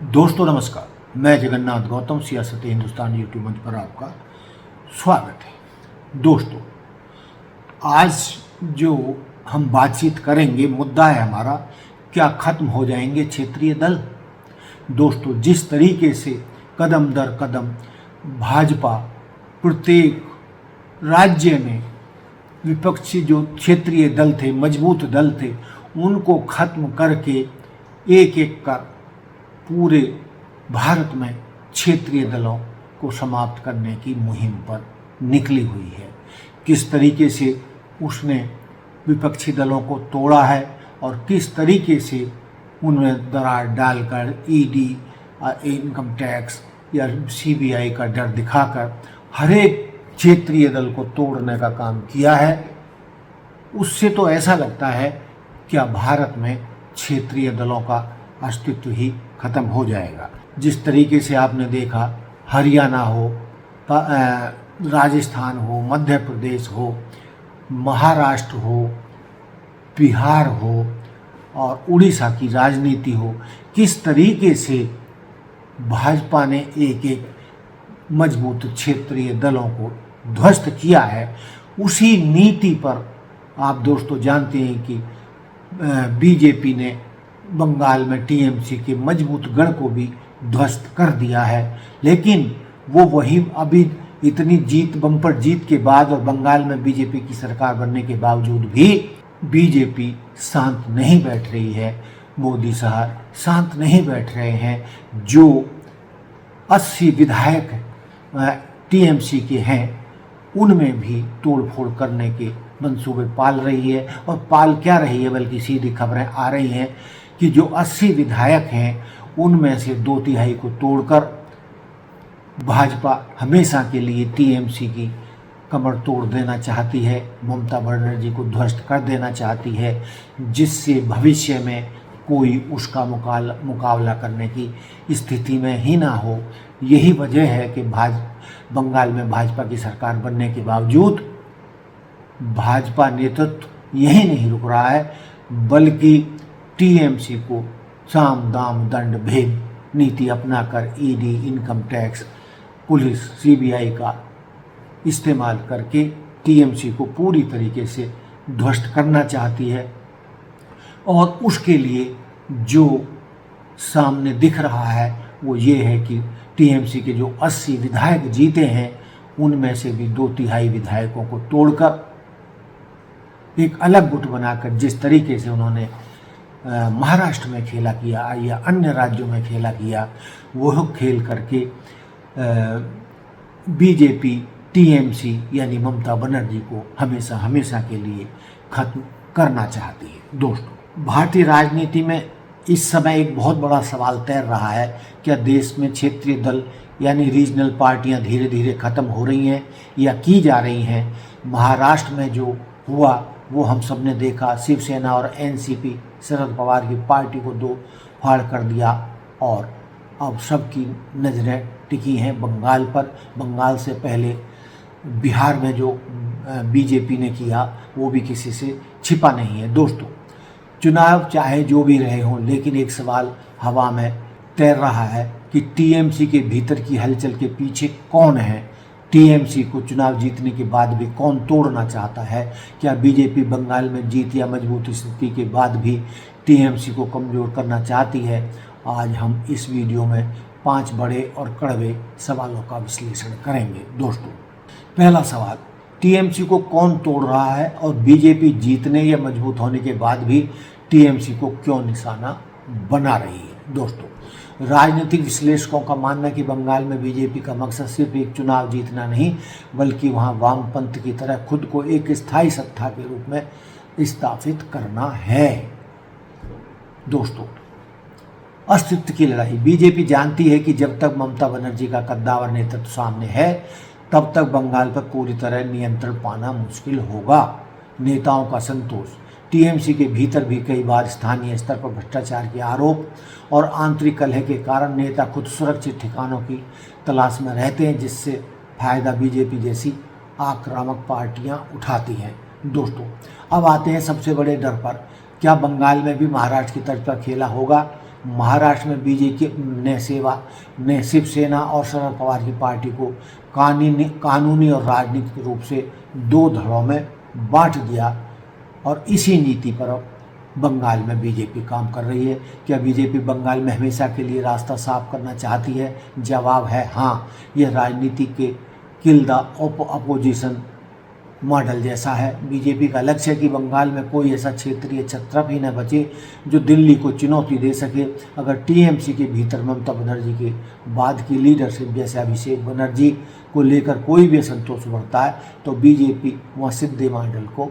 दोस्तों नमस्कार, मैं जगन्नाथ गौतम सियासत हिंदुस्तान यूट्यूब मंच पर आपका स्वागत है। दोस्तों, आज जो हम बातचीत करेंगे, मुद्दा है हमारा, क्या खत्म हो जाएंगे क्षेत्रीय दल। दोस्तों, जिस तरीके से कदम दर कदम भाजपा प्रत्येक राज्य में विपक्षी जो क्षेत्रीय दल थे, मजबूत दल थे, उनको खत्म करके एक एक कर पूरे भारत में क्षेत्रीय दलों को समाप्त करने की मुहिम पर निकली हुई है। किस तरीके से उसने विपक्षी दलों को तोड़ा है और किस तरीके से उनमें दरार डालकर ईडी, इनकम टैक्स या सीबीआई का डर दिखाकर हर एक क्षेत्रीय दल को तोड़ने का काम किया है, उससे तो ऐसा लगता है क्या भारत में क्षेत्रीय दलों का अस्तित्व ही खत्म हो जाएगा। जिस तरीके से आपने देखा, हरियाणा हो, राजस्थान हो, मध्य प्रदेश हो, महाराष्ट्र हो, बिहार हो और उड़ीसा की राजनीति हो, किस तरीके से भाजपा ने एक एक मजबूत क्षेत्रीय दलों को ध्वस्त किया है। उसी नीति पर आप दोस्तों जानते हैं कि बीजेपी ने बंगाल में टीएमसी के मजबूत गढ़ को भी ध्वस्त कर दिया है। लेकिन वो वही अभी इतनी जीत, बम्पर जीत के बाद और बंगाल में बीजेपी की सरकार बनने के बावजूद भी बीजेपी शांत नहीं बैठ रही है। मोदी साहब शांत नहीं बैठ रहे हैं। जो 80 विधायक टीएमसी के हैं, उनमें भी तोड़फोड़ करने के मंसूबे पाल रही है। और पाल क्या रही है, बल्कि सीधी खबरें आ रही हैं कि जो 80 विधायक हैं, उनमें से 2/3 को तोड़कर भाजपा हमेशा के लिए टीएमसी की कमर तोड़ देना चाहती है, ममता बनर्जी को ध्वस्त कर देना चाहती है, जिससे भविष्य में कोई उसका मुकाबला करने की स्थिति में ही ना हो। यही वजह है कि बंगाल में भाजपा की सरकार बनने के बावजूद भाजपा नेतृत्व यही नहीं रुक रहा है, बल्कि टीएमसी को साम दाम दंड भेद नीति अपनाकर ED, income tax, police, CBI का इस्तेमाल करके टीएमसी को पूरी तरीके से ध्वस्त करना चाहती है। और उसके लिए जो सामने दिख रहा है वो ये है कि टीएमसी के जो 80 विधायक जीते हैं, उनमें से भी 2/3 विधायकों को तोड़कर एक अलग गुट बनाकर, जिस तरीके से उन्होंने महाराष्ट्र में खेला किया या अन्य राज्यों में खेला किया, वह खेल करके बीजेपी टीएमसी यानी ममता बनर्जी को हमेशा के लिए खत्म करना चाहती है। दोस्तों, भारतीय राजनीति में इस समय एक बहुत बड़ा सवाल तैर रहा है, क्या देश में क्षेत्रीय दल यानी रीजनल पार्टियां धीरे धीरे खत्म हो रही हैं या की जा रही हैं। महाराष्ट्र में जो हुआ वो हम सब ने देखा। शिवसेना और एनसीपी, शरद पवार की पार्टी को 2 फाड़ कर दिया और अब सबकी नज़रें टिकी हैं बंगाल पर। बंगाल से पहले बिहार में जो बीजेपी ने किया वो भी किसी से छिपा नहीं है। दोस्तों, चुनाव चाहे जो भी रहे हों, लेकिन एक सवाल हवा में तैर रहा है कि टीएमसी के भीतर की हलचल के पीछे कौन है। टीएमसी को चुनाव जीतने के बाद भी कौन तोड़ना चाहता है। क्या बीजेपी बंगाल में जीत या मजबूत स्थिति के बाद भी टीएमसी को कमज़ोर करना चाहती है। आज हम इस वीडियो में 5 बड़े और कड़वे सवालों का विश्लेषण करेंगे। दोस्तों, पहला सवाल, टीएमसी को कौन तोड़ रहा है और बीजेपी जीतने या मजबूत होने के बाद भी टीएमसी को क्यों निशाना बना रही है। दोस्तों, राजनीतिक विश्लेषकों का मानना है कि बंगाल में बीजेपी का मकसद सिर्फ एक चुनाव जीतना नहीं, बल्कि वहां वामपंथ की तरह खुद को एक स्थायी सत्ता के रूप में स्थापित करना है। दोस्तों, अस्तित्व की लड़ाई। बीजेपी जानती है कि जब तक ममता बनर्जी का कद्दावर नेतृत्व सामने है, तब तक बंगाल पर पूरी तरह नियंत्रण पाना मुश्किल होगा। नेताओं का संतोष। टीएमसी के भीतर भी कई बार स्थानीय स्तर पर भ्रष्टाचार के आरोप और आंतरिक कलह के कारण नेता खुद सुरक्षित ठिकानों की तलाश में रहते हैं, जिससे फायदा बीजेपी जैसी आक्रामक पार्टियां उठाती हैं। दोस्तों, अब आते हैं सबसे बड़े डर पर। क्या बंगाल में भी महाराष्ट्र की तर्ज पर खेला होगा महाराष्ट्र में बीजेपी ने शिवसेना और शरद पवार की पार्टी को कानूनी और राजनीतिक रूप से दो धड़ों में बांट दिया और इसी नीति पर अब बंगाल में बीजेपी काम कर रही है। क्या बीजेपी बंगाल में हमेशा के लिए रास्ता साफ करना चाहती है? जवाब है हाँ। यह राजनीति के किल द अपोजिशन मॉडल जैसा है। बीजेपी का लक्ष्य है कि बंगाल में कोई ऐसा क्षेत्रीय छत्रप ही न बचे जो दिल्ली को चुनौती दे सके। अगर टीएमसी के भीतर ममता बनर्जी के बाद की लीडरशिप जैसे अभिषेक बनर्जी को लेकर कोई भी असंतोष बढ़ता है तो बीजेपी वहाँ सिद्धे मॉडल को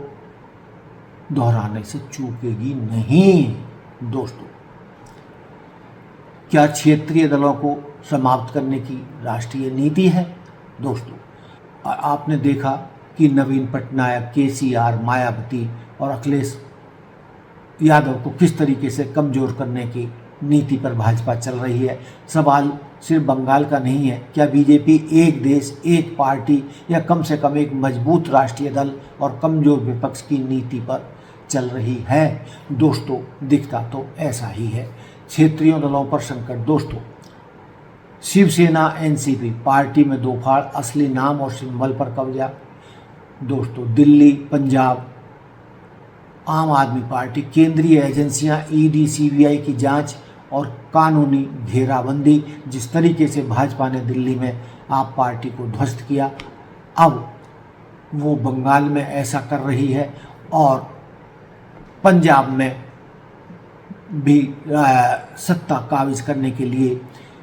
दोहराने से चूकेगी नहीं। दोस्तों, क्या क्षेत्रीय दलों को समाप्त करने की राष्ट्रीय नीति है? दोस्तों, आपने देखा कि नवीन पटनायक, केसीआर, मायावती और अखिलेश यादव को किस तरीके से कमज़ोर करने की नीति पर भाजपा चल रही है। सवाल सिर्फ बंगाल का नहीं है। क्या बीजेपी एक देश, एक पार्टी या कम से कम एक मजबूत राष्ट्रीय दल और कमज़ोर विपक्ष की नीति पर चल रही है? दोस्तों, दिखता तो ऐसा ही है। क्षेत्रीय दलों पर संकट। दोस्तों, शिवसेना एनसीपी पार्टी में दो फाड़, असली नाम और सिंबल पर कब्जा। दोस्तों, दिल्ली, पंजाब, आम आदमी पार्टी, केंद्रीय एजेंसियां, ईडी, सीबीआई की जांच और कानूनी घेराबंदी। जिस तरीके से भाजपा ने दिल्ली में आप पार्टी को ध्वस्त किया, अब वो बंगाल में ऐसा कर रही है और पंजाब में भी सत्ता काबिज करने के लिए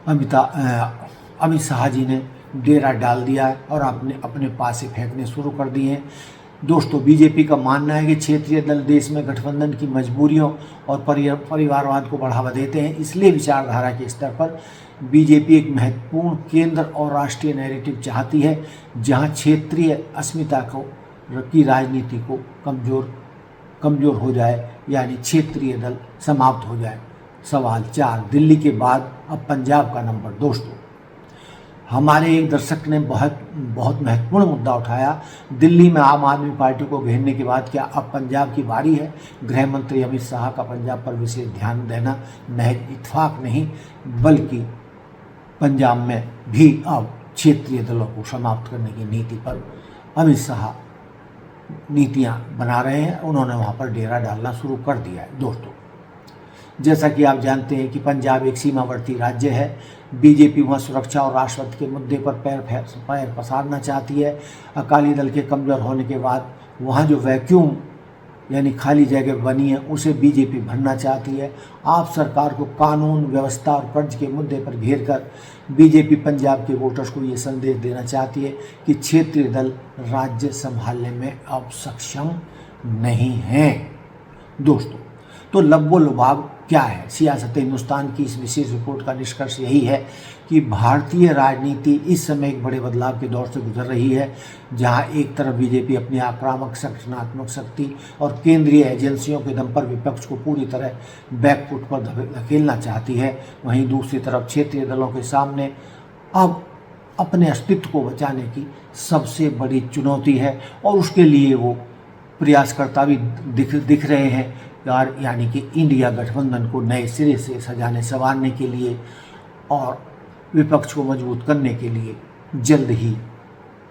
अमित शाह जी ने डेरा डाल दिया है और अपने पासे फेंकने शुरू कर दिए हैं। दोस्तों, बीजेपी का मानना है कि क्षेत्रीय दल देश में गठबंधन की मजबूरियों और परिवारवाद को बढ़ावा देते हैं। इसलिए विचारधारा के स्तर पर बीजेपी एक महत्वपूर्ण केंद्र और राष्ट्रीय नैरेटिव चाहती है जहां क्षेत्रीय अस्मिता की राजनीति को कमज़ोर हो जाए, यानी क्षेत्रीय दल समाप्त हो जाए। सवाल 4, दिल्ली के बाद अब पंजाब का नंबर। दोस्तों, हमारे एक दर्शक ने बहुत महत्वपूर्ण मुद्दा उठाया। दिल्ली में आम आदमी पार्टी को घेरने के बाद क्या अब पंजाब की बारी है? गृह मंत्री अमित शाह का पंजाब पर विशेष ध्यान देना महज इत्तेफाक नहीं, बल्कि पंजाब में भी अब क्षेत्रीय दलों को समाप्त करने की नीति पर अमित शाह नीतियां बना रहे हैं। उन्होंने वहां पर डेरा डालना शुरू कर दिया है। दोस्तों, जैसा कि आप जानते हैं कि पंजाब एक सीमावर्ती राज्य है। बीजेपी वहाँ सुरक्षा और राष्ट्रवाद के मुद्दे पर पैर पसारना चाहती है। अकाली दल के कमज़ोर होने के बाद वहाँ जो वैक्यूम यानी खाली जगह बनी है उसे बीजेपी भरना चाहती है। आप सरकार को कानून व्यवस्था और कर्ज के मुद्दे पर घेर कर बीजेपी पंजाब के वोटर्स को ये संदेश देना चाहती है कि क्षेत्रीय दल राज्य संभालने में अब सक्षम नहीं हैं। दोस्तों, तो लब्बो लुभाव क्या है? सियासत हिंदुस्तान की इस विशेष रिपोर्ट का निष्कर्ष यही है कि भारतीय राजनीति इस समय एक बड़े बदलाव के दौर से गुजर रही है, जहां एक तरफ बीजेपी अपनी आक्रामक संगठनात्मक शक्ति और केंद्रीय एजेंसियों के दम पर विपक्ष को पूरी तरह बैकफुट पर धकेलना चाहती है, वहीं दूसरी तरफ क्षेत्रीय दलों के सामने अब अपने अस्तित्व को बचाने की सबसे बड़ी चुनौती है और उसके लिए वो प्रयासकर्ता भी दिख रहे हैं यानी कि इंडिया गठबंधन को नए सिरे से सजाने संवारने के लिए और विपक्ष को मजबूत करने के लिए जल्द ही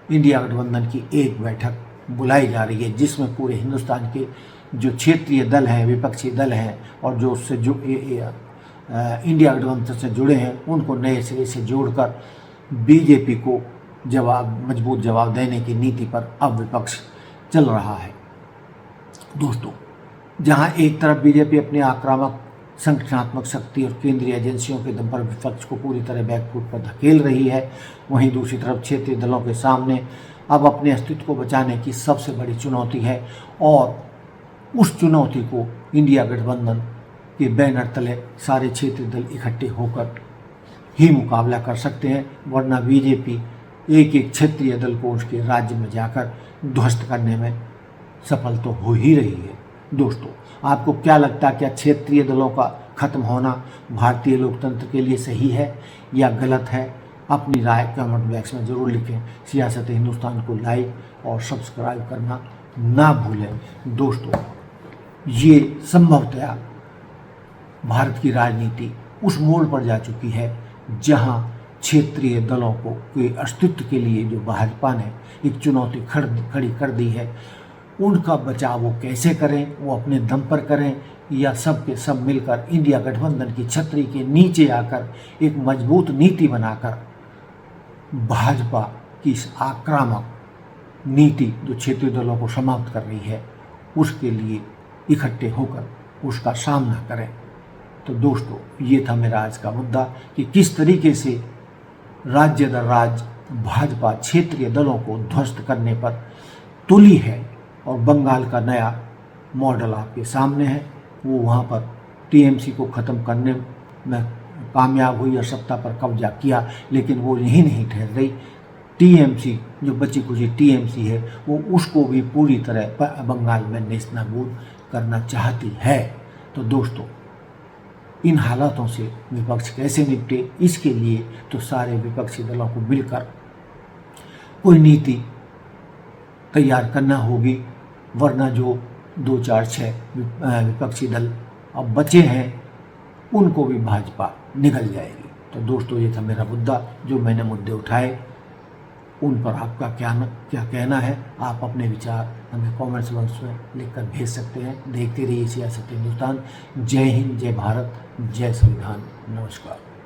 इंडिया गठबंधन की एक बैठक बुलाई जा रही है, जिसमें पूरे हिंदुस्तान के जो क्षेत्रीय दल हैं, विपक्षी दल हैं और जो उससे इंडिया गठबंधन से जुड़े हैं उनको नए सिरे से जोड़कर बीजेपी को मजबूत जवाब देने की नीति पर अब विपक्ष चल रहा है। दोस्तों, जहां एक तरफ बीजेपी अपनी आक्रामक संगठनात्मक शक्ति और केंद्रीय एजेंसियों के दम पर विपक्ष को पूरी तरह बैकफुट पर धकेल रही है, वहीं दूसरी तरफ क्षेत्रीय दलों के सामने अब अपने अस्तित्व को बचाने की सबसे बड़ी चुनौती है और उस चुनौती को इंडिया गठबंधन के बैनर तले सारे क्षेत्रीय दल इकट्ठे होकर ही मुकाबला कर सकते हैं, वरना बीजेपी एक एक क्षेत्रीय दल को उसके राज्य में जाकर ध्वस्त करने में सफल तो हो ही रही है। दोस्तों, आपको क्या लगता है, क्या क्षेत्रीय दलों का खत्म होना भारतीय लोकतंत्र के लिए सही है या गलत है? अपनी राय कमेंट बॉक्स में ज़रूर लिखें। सियासत हिंदुस्तान को लाइक और सब्सक्राइब करना ना भूलें। दोस्तों, ये संभवतः भारत की राजनीति उस मोड़ पर जा चुकी है जहां क्षेत्रीय दलों को के अस्तित्व के लिए जो भाजपा ने एक चुनौती खड़ी कर दी है, उनका बचाव वो कैसे करें, वो अपने दम पर करें या सब के सब मिलकर इंडिया गठबंधन की छतरी के नीचे आकर एक मजबूत नीति बनाकर भाजपा की इस आक्रामक नीति जो क्षेत्रीय दलों को समाप्त कर रही है उसके लिए इकट्ठे होकर उसका सामना करें। तो दोस्तों, ये था मेरा आज का मुद्दा कि किस तरीके से राज्य दर राज्य भाजपा क्षेत्रीय दलों को ध्वस्त करने पर तुली है और बंगाल का नया मॉडल आपके सामने है। वो वहाँ पर टीएमसी को ख़त्म करने में कामयाब हुई और सत्ता पर कब्जा किया, लेकिन वो यहीं नहीं ठहर रही। टीएमसी जो बची कुची टीएमसी है वो उसको भी पूरी तरह बंगाल में नेस्तनाबूद करना चाहती है। तो दोस्तों, इन हालातों से विपक्ष कैसे निपटे, इसके लिए तो सारे विपक्षी दलों को मिलकर कोई नीति तैयार करना होगी, वरना जो 2, 4, 6 विपक्षी दल अब बचे हैं उनको भी भाजपा निगल जाएगी। तो दोस्तों, ये था मेरा मुद्दा, जो मैंने मुद्दे उठाए उन पर आपका क्या कहना है। आप अपने विचार हमें कमेंट्स बॉक्स में लिखकर भेज सकते हैं। देखते रहिए सियासत हिंदुस्तान। जय हिंद, जय भारत, जय संविधान। नमस्कार।